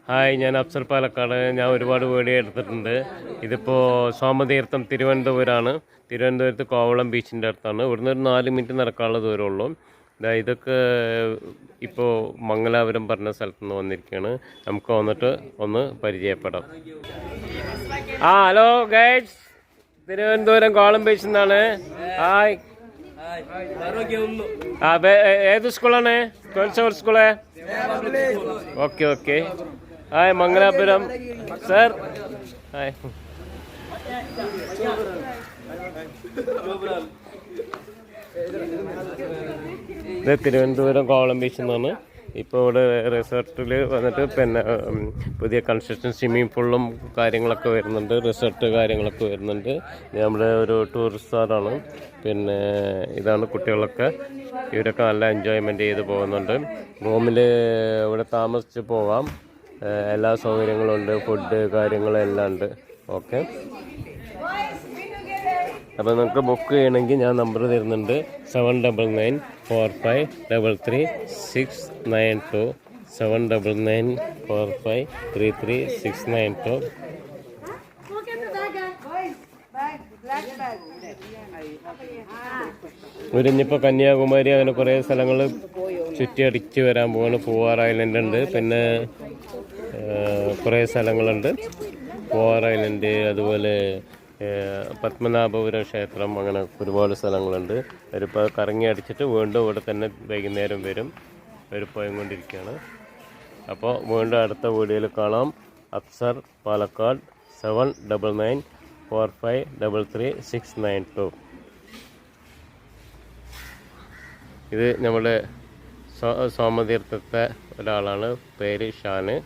Hi, ഞാൻ അഫ്സൽ പാലക്കാട്. ഞാൻ ഒരുപാട് വീഡിയോ എടുത്തിട്ടുണ്ട്. ഇതിപ്പോൾ സോമതീർത്ഥം തിരുവനന്തപുരമാണ്. തിരുവനന്തപുരത്ത് കോവളം ബീച്ചിൻ്റെ അടുത്താണ്. ഇവിടുന്ന് ഒരു 4 മിനിറ്റ് നടക്കാനുള്ള ദൂരമുള്ളൂ. ഇതൊക്കെ ഇപ്പോൾ മംഗലാപുരം പറഞ്ഞ സ്ഥലത്ത് നിന്ന് വന്നിരിക്കുകയാണ്. നമുക്ക് വന്നിട്ട് ഒന്ന് പരിചയപ്പെടാം. ഹലോ ഗൈഡ്സ്, തിരുവനന്തപുരം കോവളം ബീച്ചിൽ നിന്നാണ്. ഹായ്. ഏത് സ്കൂളാണ്? Twelfth school. Okay. Hi, Mangalapuram sir. Hi. ഇത് തിരുവനന്തപുരം കോവളം ബീച്ചിൽ നിന്നാണ്. ഇപ്പോൾ ഇവിടെ റിസോർട്ടിൽ വന്നിട്ട് പിന്നെ പുതിയ കൺസ്ട്രക്ഷൻ സ്വിമ്മിംഗ് പൂളും കാര്യങ്ങളൊക്കെ വരുന്നുണ്ട്. റിസോർട്ട് കാര്യങ്ങളൊക്കെ വരുന്നുണ്ട്. നമ്മുടെ ഒരു ടൂറിസ്റ്റ് സ്റ്റാറാണ്. പിന്നെ ഇതാണ് കുട്ടികളൊക്കെ. ഇവരൊക്കെ നല്ല എൻജോയ്മെൻറ്റ് ചെയ്ത് പോകുന്നുണ്ട്. റൂമിൽ ഇവിടെ താമസിച്ച് പോകാം. എല്ലാ സൗകര്യങ്ങളും ഉണ്ട്. ഫുഡ് കാര്യങ്ങളെല്ലാം ഉണ്ട്. ഓക്കെ. അപ്പോൾ നിങ്ങൾക്ക് ബുക്ക് ചെയ്യണമെങ്കിൽ ഞാൻ നമ്പർ തരുന്നുണ്ട്. 7994533692. 7994533692. ഇവരിഞ്ഞിപ്പോൾ കന്യാകുമാരി അങ്ങനെ കുറേ സ്ഥലങ്ങൾ ചുറ്റിയടിച്ച് വരാൻ പോവാണ്. പൂവാർ ഐലൻഡ് ഉണ്ട്, പിന്നെ കുറേ സ്ഥലങ്ങളുണ്ട്. പൂവാർ ഐലൻഡ്, അതുപോലെ പത്മനാഭപുരം ക്ഷേത്രം, അങ്ങനെ ഒരുപാട് സ്ഥലങ്ങളുണ്ട്. അവരിപ്പോൾ കറങ്ങി അടിച്ചിട്ട് വീണ്ടും ഇവിടെ തന്നെ വൈകുന്നേരം വരും. അവർ പോയിക്കൊണ്ടിരിക്കുകയാണ്. അപ്പോൾ വീണ്ടും അടുത്ത വീഡിയോയിൽ കാണാം. അഫ്സർ പാലക്കാട്. 7994533692. ഇത് നമ്മുടെ സോമതീർത്ഥത്തെ ഒരാളാണ്. പേര് ഷാന്.